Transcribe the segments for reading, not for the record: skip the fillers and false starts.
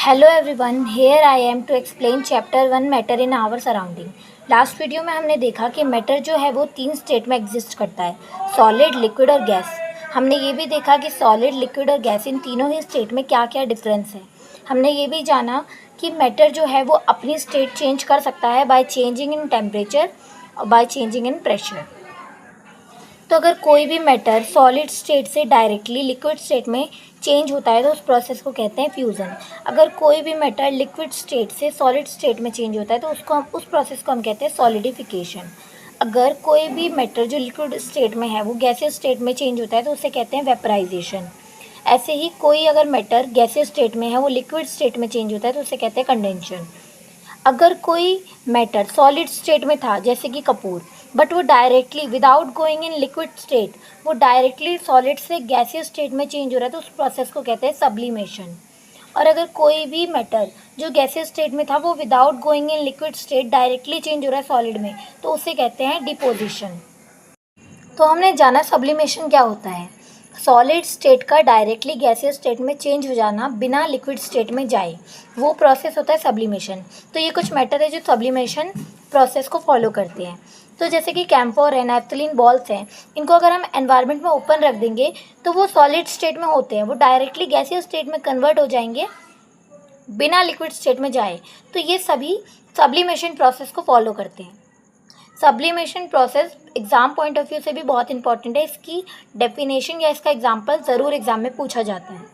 Hello everyone, here I am to explain chapter 1 matter in our surrounding. Last video में हमने देखा कि matter जो है वो 3 स्टेट में एग्जिस्ट करता है, सॉलिड, लिक्विड और गैस। हमने ये भी देखा कि सॉलिड, लिक्विड और गैस इन तीनों ही स्टेट में क्या क्या डिफरेंस है। हमने ये भी जाना कि मैटर जो है वो अपनी स्टेट चेंज कर सकता है बाय चेंजिंग इन टेम्परेचर और बाय चेंजिंग इन प्रेशर। तो अगर कोई भी मैटर सॉलिड स्टेट से डायरेक्टली लिक्विड स्टेट में चेंज होता है तो उस प्रोसेस को कहते हैं फ्यूज़न। अगर कोई भी मैटर लिक्विड स्टेट से सॉलिड स्टेट में चेंज होता है तो उस प्रोसेस को हम कहते हैं सॉलिडिफिकेशन। अगर कोई भी मैटर जो लिक्विड स्टेट में है वो गैसियस स्टेट में चेंज होता है तो उसे कहते हैं वेपराइजेशन। ऐसे ही कोई अगर मैटर गैसियस स्टेट में है वो लिक्विड स्टेट में चेंज होता है तो उसे कहते हैं कंडेंशन। अगर कोई मैटर सॉलिड स्टेट में था जैसे कि कपूर, बट वो directly without going in liquid state वो डायरेक्टली सॉलिड से गैसियस स्टेट में चेंज हो रहा है तो उस प्रोसेस को कहते हैं सब्लिमेशन। और अगर कोई भी मैटर जो गैसियस स्टेट में था वो without going in liquid state directly change हो रहा है सॉलिड में तो उसे कहते हैं डिपोजिशन। तो हमने जाना सब्लिमेशन क्या होता है। सॉलिड स्टेट का डायरेक्टली गैसियस स्टेट में चेंज हो जाना बिना लिक्विड स्टेट में जाए, वो प्रोसेस होता है सब्लिमेशन। तो ये कुछ मैटर है जो सब्लिमेशन प्रोसेस को फॉलो करते हैं। तो जैसे कि कैम्फोर है, नैफ्थलीन बॉल्स हैं, इनको अगर हम एनवायरनमेंट में ओपन रख देंगे तो वो सॉलिड स्टेट में होते हैं, वो डायरेक्टली गैसियस स्टेट में कन्वर्ट हो जाएंगे बिना लिक्विड स्टेट में जाए। तो ये सभी सब्लिमेशन प्रोसेस को फॉलो करते हैं। Sublimation process exam point of view से भी बहुत इंपॉर्टेंट है। इसकी डेफिनेशन या इसका एग्जाम्पल ज़रूर एग्ज़ाम में पूछा जाता है।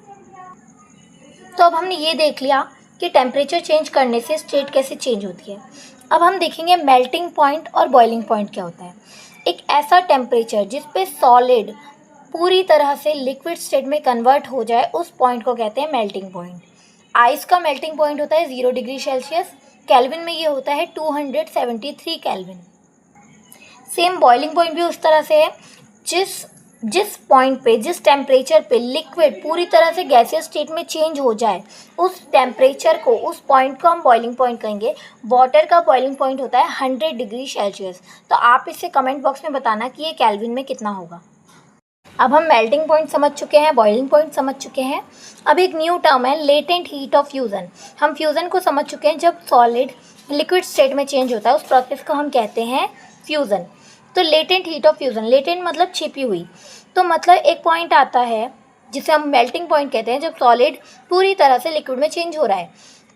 तो अब हमने ये देख लिया कि टेम्परेचर चेंज करने से स्टेट कैसे चेंज होती है। अब हम देखेंगे मेल्टिंग पॉइंट और बॉइलिंग पॉइंट क्या होता है। एक ऐसा टेम्परेचर जिस पे सॉलिड पूरी तरह से लिक्विड स्टेट में कन्वर्ट हो जाए उस पॉइंट को कहते हैं मेल्टिंग पॉइंट। आइस का मेल्टिंग पॉइंट होता है 0 डिग्री सेल्सियस, केल्विन में ये होता है 273 केल्विन। सेम बॉइलिंग पॉइंट भी उस तरह से है, जिस पॉइंट पे जिस टेम्परेचर पे लिक्विड पूरी तरह से गैसियस स्टेट में चेंज हो जाए उस टेम्परेचर को, उस पॉइंट को हम बॉइलिंग पॉइंट कहेंगे। वाटर का बॉइलिंग पॉइंट होता है 100 डिग्री सेल्सियस। तो आप इसे कमेंट बॉक्स में बताना कि ये केल्विन में कितना होगा। अब हम मेल्टिंग पॉइंट समझ चुके हैं, बॉइलिंग पॉइंट समझ चुके हैं। अब एक न्यू टर्म है लेटेंट हीट ऑफ फ्यूज़न। हम फ्यूज़न को समझ चुके हैं, जब सॉलिड लिक्विड स्टेट में चेंज होता है उस प्रोसेस को हम कहते हैं फ्यूज़न। तो latent heat of fusion, latent मतलब छिपी हुई। तो मतलब एक पॉइंट आता है जिसे हम मेल्टिंग पॉइंट कहते हैं, जब सॉलिड पूरी तरह से लिक्विड में चेंज हो रहा है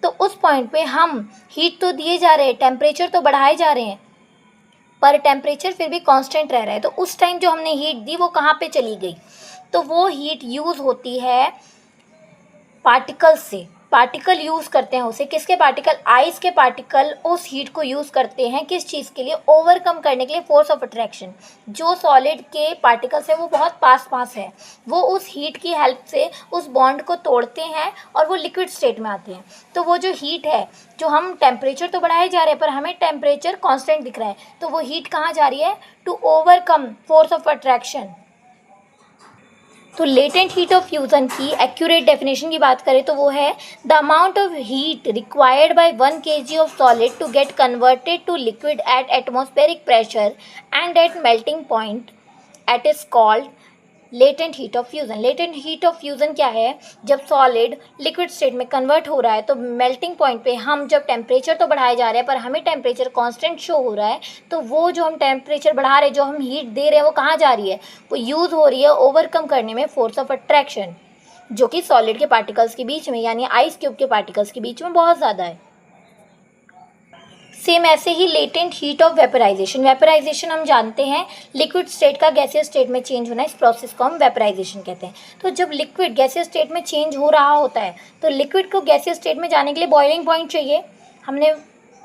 तो उस पॉइंट पे हम हीट तो दिए जा रहे हैं, टेम्परेचर तो बढ़ाए जा रहे हैं, पर टेम्परेचर फिर भी कांस्टेंट रह रहा है। तो उस टाइम जो हमने हीट दी वो कहाँ पे चली गई, तो वो हीट यूज़ होती है पार्टिकल से। पार्टिकल यूज़ करते हैं उसे, किसके पार्टिकल, आइस के पार्टिकल उस हीट को यूज़ करते हैं किस चीज़ के लिए, ओवरकम करने के लिए फोर्स ऑफ अट्रैक्शन। जो सॉलिड के पार्टिकल्स है वो बहुत पास है, वो उस हीट की हेल्प से उस बॉन्ड को तोड़ते हैं और वो लिक्विड स्टेट में आते हैं। तो वो जो हीट है, जो हम टेम्परेचर तो बढ़ाए जा रहे हैं पर हमें टेम्परेचर कॉन्स्टेंट दिख रहा है, तो वो हीट कहाँ जा रही है, to overcome force of attraction. तो लेटेंट हीट ऑफ फ्यूज़न की एक्यूरेट डेफिनेशन की बात करें तो वो है the amount of heat required by 1 kg of solid to get converted to liquid at atmospheric pressure and at melting point at is called latent heat of fusion. Latent heat of fusion क्या है, जब solid liquid state में convert हो रहा है तो melting point पे हम जब टेम्परेचर तो बढ़ाए जा रहे हैं पर हमें टेम्परेचर कांस्टेंट शो हो रहा है, तो वो जो हम टेम्परेचर बढ़ा रहे हैं, जो हम हीट दे रहे हैं, वो कहाँ जा रही है, वो यूज़ हो रही है ओवरकम करने में फोर्स ऑफ अट्रैक्शन, जो कि सॉलिड के पार्टिकल्स के बीच में यानी आइस क्यूब के पार्टिकल्स के बीच में बहुत ज़्यादा है। सेम ऐसे ही latent heat of vaporisation. Vaporisation हम जानते हैं लिक्विड स्टेट का गैसियस स्टेट में चेंज होना, इस प्रोसेस को हम वेपराइजेशन कहते हैं। तो जब लिक्विड गैसियस स्टेट में चेंज हो रहा होता है तो लिक्विड को गैसियस स्टेट में जाने के लिए बॉइलिंग पॉइंट चाहिए। हमने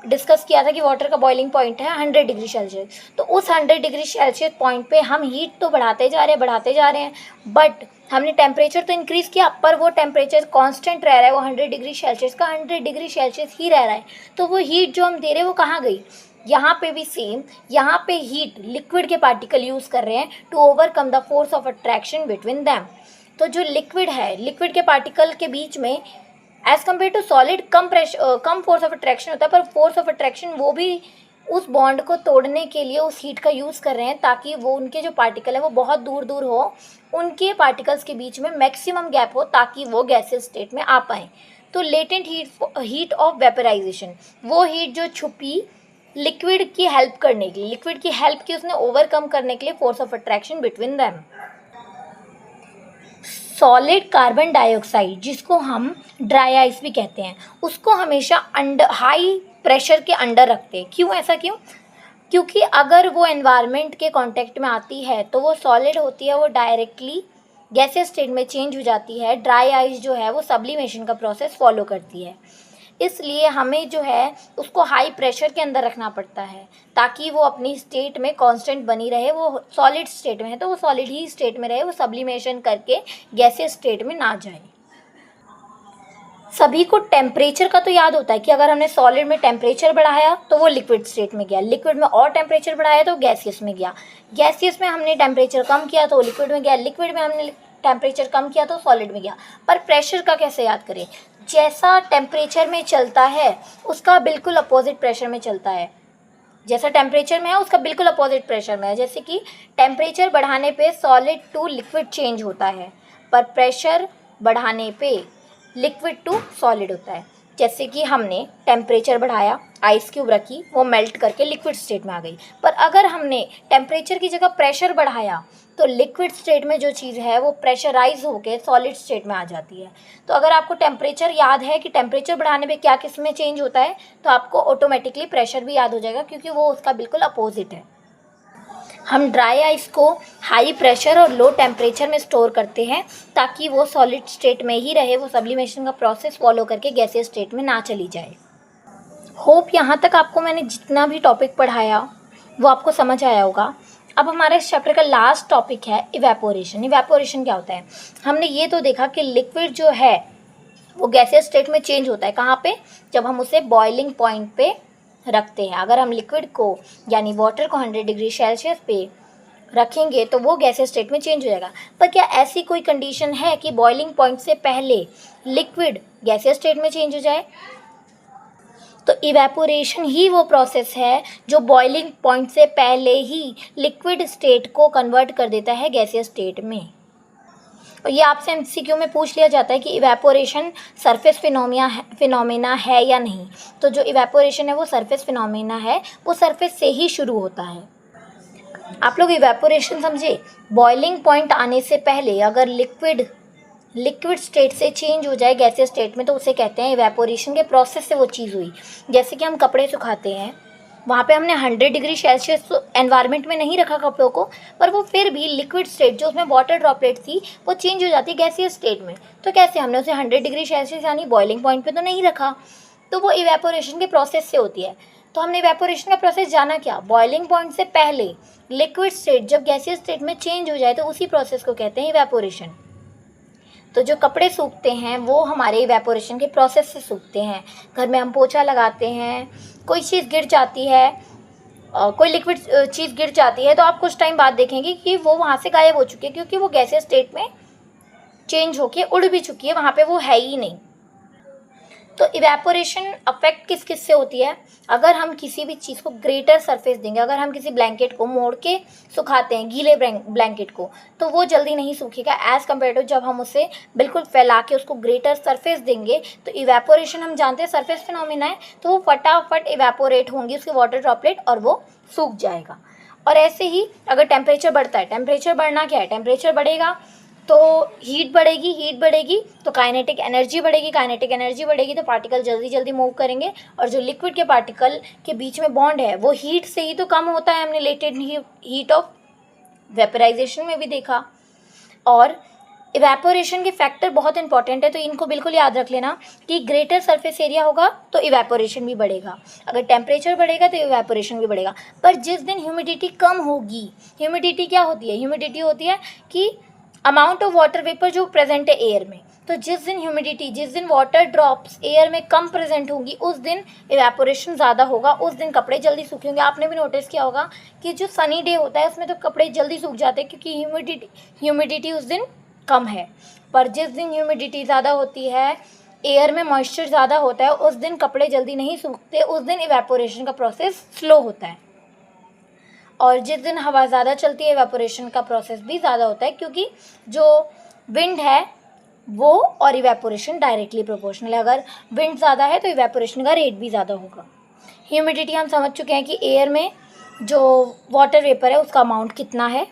डिस्कस किया था कि वाटर का बॉइलिंग पॉइंट है 100 डिग्री सेल्सियस। तो उस 100 डिग्री सेल्सियस पॉइंट पे हम हीट तो बढ़ाते जा रहे हैं, बट हमने टेम्परेचर तो इंक्रीज़ किया पर वो टेम्परेचर कांस्टेंट रह रहा है, वो 100 डिग्री सेल्सियस का 100 डिग्री सेल्सियस ही रह रहा है। तो वो हीट जो हम दे रहे हैं वो कहाँ गई, यहाँ पे भी सेम, यहाँ पे हीट लिक्विड के पार्टिकल यूज़ कर रहे हैं to overcome the force of attraction between them. तो जो लिक्विड है, लिक्विड के पार्टिकल के बीच में एज कम्पेयर टू सॉलिड कम फोर्स ऑफ अट्रैक्शन होता है, पर फोर्स ऑफ अट्रैक्शन वो भी उस बॉन्ड को तोड़ने के लिए उस हीट का यूज़ कर रहे हैं ताकि वो उनके जो पार्टिकल है वो बहुत दूर दूर हो, उनके पार्टिकल्स के बीच में मैक्सिमम गैप हो ताकि वो गैसियस स्टेट में आ पाएँ। तो लेटेंट हीट ऑफ वेपराइजेशन, वो हीट जो छुपी लिक्विड की हेल्प करने के लिए, लिक्विड की हेल्प की उसने ओवरकम करने के लिए force of attraction between them. Solid carbon dioxide, जिसको हम ड्राई आइस भी कहते हैं, उसको हमेशा अंडर हाई प्रेशर के अंडर रखते हैं। क्यों, ऐसा क्यों? क्योंकि अगर वो एनवायरनमेंट के कांटेक्ट में आती है तो वो सॉलिड होती है, वो डायरेक्टली गैसियस स्टेट में चेंज हो जाती है। ड्राई आइस जो है वो सब्लिमेशन का प्रोसेस फॉलो करती है, इसलिए हमें जो है उसको हाई प्रेशर के अंदर रखना पड़ता है ताकि वो अपनी स्टेट में कांस्टेंट बनी रहे। वो सॉलिड स्टेट में है तो वो सॉलिड ही स्टेट में रहे, वो सब्लिमेशन करके गैसियस स्टेट में ना जाए। सभी को टेम्परेचर का तो याद होता है कि अगर हमने सॉलिड में टेम्परेचर बढ़ाया तो वो लिक्विड स्टेट में गया, लिक्विड में और टेम्परेचर बढ़ाया तो गैसियस में गया, गैसियस में हमने टेम्परेचर कम किया तो लिक्विड में गया, लिक्विड में हमने टेम्परेचर कम किया तो सॉलिड में गया। पर प्रेशर का कैसे याद करें? जैसा टेम्परेचर में चलता है उसका बिल्कुल अपोजिट प्रेशर में चलता है। जैसा टेम्परेचर में है उसका बिल्कुल अपोजिट प्रेशर में है। जैसे कि टेम्परेचर बढ़ाने पे सॉलिड टू लिक्विड चेंज होता है, पर प्रेशर बढ़ाने पे लिक्विड टू सॉलिड होता है। जैसे कि हमने टेम्परेचर बढ़ाया, आइस क्यूब रखी, वो मेल्ट करके लिक्विड स्टेट में आ गई। पर अगर हमने टेम्परेचर की जगह प्रेशर बढ़ाया तो लिक्विड स्टेट में जो चीज़ है वो प्रेशराइज होकर सॉलिड स्टेट में आ जाती है। तो अगर आपको टेम्परेचर याद है कि टेम्परेचर बढ़ाने पे क्या किस में चेंज होता है, तो आपको ऑटोमेटिकली प्रेशर भी याद हो जाएगा, क्योंकि वो उसका बिल्कुल अपोजिट है। हम ड्राई आइस को हाई प्रेशर और लो टेम्परेचर में स्टोर करते हैं ताकि वो सॉलिड स्टेट में ही रहे, वो सब्लिमेशन का प्रोसेस फॉलो करके गैसियस स्टेट में ना चली जाए। होप यहाँ तक आपको मैंने जितना भी टॉपिक पढ़ाया वो आपको समझ आया होगा। अब हमारे इस चैप्टर का लास्ट टॉपिक है इवेपोरेशन। इवेपोरेशन क्या होता है? हमने ये तो देखा कि लिक्विड जो है वो गैसियस स्टेट में चेंज होता है। कहाँ पे? जब हम उसे बॉइलिंग पॉइंट पे रखते हैं। अगर हम लिक्विड को यानी वाटर को 100 डिग्री सेल्सियस पे रखेंगे तो वो गैसियस स्टेट में चेंज हो जाएगा। पर क्या ऐसी कोई कंडीशन है कि बॉइलिंग पॉइंट से पहले लिक्विड गैसियस स्टेट में चेंज हो जाए? तो इवेपोरेशन ही वो प्रोसेस है जो बॉइलिंग पॉइंट से पहले ही लिक्विड स्टेट को कन्वर्ट कर देता है गैसियस स्टेट में। और ये आपसे एमसीक्यू में पूछ लिया जाता है कि इवेपोरेशन सरफेस फिनोमेना है या नहीं। तो जो इवेपोरेशन है वो सरफेस फिनोमेना है, वो सरफेस से ही शुरू होता है। आप लोग इवेपोरेशन समझे? बॉइलिंग पॉइंट आने से पहले अगर लिक्विड स्टेट से चेंज हो जाए गैसियस स्टेट में तो उसे कहते हैं इवेपोरेशन के प्रोसेस से वो चीज़ हुई। जैसे कि हम कपड़े सुखाते हैं, वहाँ पे हमने 100 डिग्री सेल्सियस एनवायरनमेंट में नहीं रखा कपड़ों को, पर वो फिर भी लिक्विड स्टेट जो उसमें वाटर ड्रॉपलेट थी वो चेंज हो जाती है गैसियस स्टेट में। तो कैसे? हमने उसे 100 डिग्री सेल्सियस यानी बॉइलिंग पॉइंट पे तो नहीं रखा, तो वो इवेपोरेशन के प्रोसेस से होती है। तो हमने इवेपोरेशन का प्रोसेस जाना क्या? बॉइलिंग पॉइंट से पहले लिक्विड स्टेट जब गैसियस स्टेट में चेंज हो जाए तो उसी प्रोसेस को कहते हैं इवेपोरेशन। तो जो कपड़े सूखते हैं वो हमारे इवेपोरेशन के प्रोसेस से सूखते हैं। घर में हम पोछा लगाते हैं, कोई चीज़ गिर जाती है, कोई लिक्विड चीज़ गिर जाती है तो आप कुछ टाइम बाद देखेंगे कि वो वहाँ से गायब हो चुकी है, क्योंकि वो गैसियस स्टेट में चेंज होके उड़ भी चुकी है, वहाँ पे वो है ही नहीं। तो इवेपोरेशन अफेक्ट किस किस से होती है? अगर हम किसी भी चीज़ को ग्रेटर सरफेस देंगे, अगर हम किसी ब्लैंकेट को मोड़ के सुखाते हैं, गीले ब्लैंकेट को, तो वो जल्दी नहीं सूखेगा एज़ कम्पेयर टू जब हम उसे बिल्कुल फैला के उसको ग्रेटर सरफेस देंगे। तो इवेपोरेशन हम जानते हैं सरफेस फिनोमिना है, तो वो फटाफट इवेपोरेट होंगी उसके वाटर ड्रॉपलेट और वो सूख जाएगा। और ऐसे ही अगर टेम्परेचर बढ़ता है, टेम्परेचर बढ़ना क्या है? टेम्परेचर बढ़ेगा तो हीट बढ़ेगी तो काइनेटिक एनर्जी बढ़ेगी, काइनेटिक एनर्जी बढ़ेगी तो पार्टिकल जल्दी जल्दी मूव करेंगे, और जो लिक्विड के पार्टिकल के बीच में बॉन्ड है वो हीट से ही तो कम होता है। हमने लेटेंट हीट ऑफ वेपराइजेशन में भी देखा। और इवेपोरेशन के फैक्टर बहुत इंपॉर्टेंट है, तो इनको बिल्कुल याद रख लेना कि ग्रेटर सरफेस एरिया होगा तो इवेपोरेशन भी बढ़ेगा, अगर टेम्परेचर बढ़ेगा तो इवेपोरेशन भी बढ़ेगा। पर जिस दिन ह्यूमिडिटी कम होगी, ह्यूमिडिटी क्या होती है? ह्यूमिडिटी होती है कि अमाउंट ऑफ वाटर वेपर जो प्रेजेंट है एयर में। तो जिस दिन वाटर ड्रॉप्स एयर में कम प्रेजेंट होंगी उस दिन इवेपोरेशन ज़्यादा होगा, उस दिन कपड़े जल्दी सूखेंगे। आपने भी नोटिस किया होगा कि जो सनी डे होता है उसमें तो कपड़े जल्दी सूख जाते हैं क्योंकि ह्यूमिडिटी उस दिन कम है। पर जिस दिन ह्यूमिडिटी ज़्यादा होती है, एयर में मॉइस्चर ज़्यादा होता है, उस दिन कपड़े जल्दी नहीं सूखते, उस दिन इवेपोरेशन का प्रोसेस स्लो होता है। और जिस दिन हवा ज़्यादा चलती है इवेपोरेशन का प्रोसेस भी ज़्यादा होता है, क्योंकि जो विंड है वो और इवेपोरेशन डायरेक्टली प्रोपोर्शनल है। अगर विंड ज़्यादा है तो इवेपोरेशन का रेट भी ज़्यादा होगा। ह्यूमिडिटी हम समझ चुके हैं कि एयर में जो वाटर वेपर है उसका अमाउंट कितना है।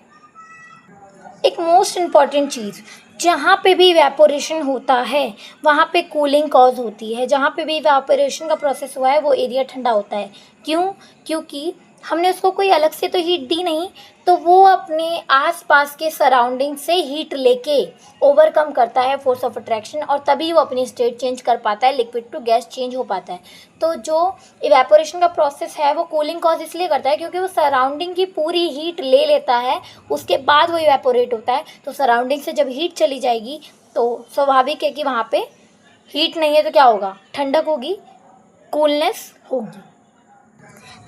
एक मोस्ट इम्पॉर्टेंट चीज़, जहाँ पे भी इवेपोरेशन होता है वहाँ पे कूलिंग कॉज होती है। जहाँ पे भी इवेपोरेशन का प्रोसेस हुआ है वो एरिया ठंडा होता है। क्यों? क्योंकि हमने उसको कोई अलग से तो हीट दी नहीं, तो वो अपने आसपास के सराउंडिंग से हीट लेके ओवरकम करता है फोर्स ऑफ अट्रैक्शन, और तभी वो अपनी स्टेट चेंज कर पाता है, लिक्विड टू गैस चेंज हो पाता है। तो जो इवेपोरेशन का प्रोसेस है वो कूलिंग कॉज इसलिए करता है क्योंकि वो सराउंडिंग की पूरी हीट ले लेता है, उसके बाद वो इवेपोरेट होता है। तो सराउंडिंग से जब हीट चली जाएगी तो स्वाभाविक है कि वहाँ पे हीट नहीं है तो क्या होगा, ठंडक होगी, कूलनेस होगी।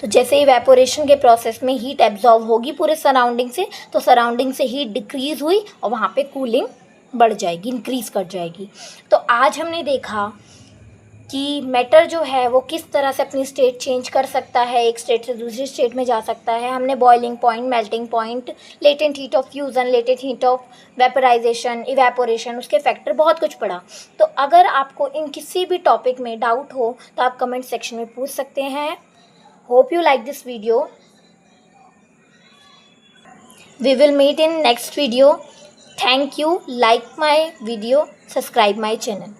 तो जैसे इवेपोरेशन के प्रोसेस में हीट एब्जॉर्ब होगी पूरे सराउंडिंग से, तो सराउंडिंग से हीट डिक्रीज़ हुई और वहाँ पे कूलिंग बढ़ जाएगी, इंक्रीज़ कर जाएगी। तो आज हमने देखा कि मैटर जो है वो किस तरह से अपनी स्टेट चेंज कर सकता है, एक स्टेट से दूसरी स्टेट में जा सकता है। हमने boiling point, melting point, latent heat of fusion, latent heat of vaporization, evaporation, उसके फैक्टर, बहुत कुछ पढ़ा। तो अगर आपको इन किसी भी टॉपिक में डाउट हो तो आप कमेंट सेक्शन में पूछ सकते हैं। Hope you like this video. We will meet in next video. Thank you. Like my video, subscribe my channel.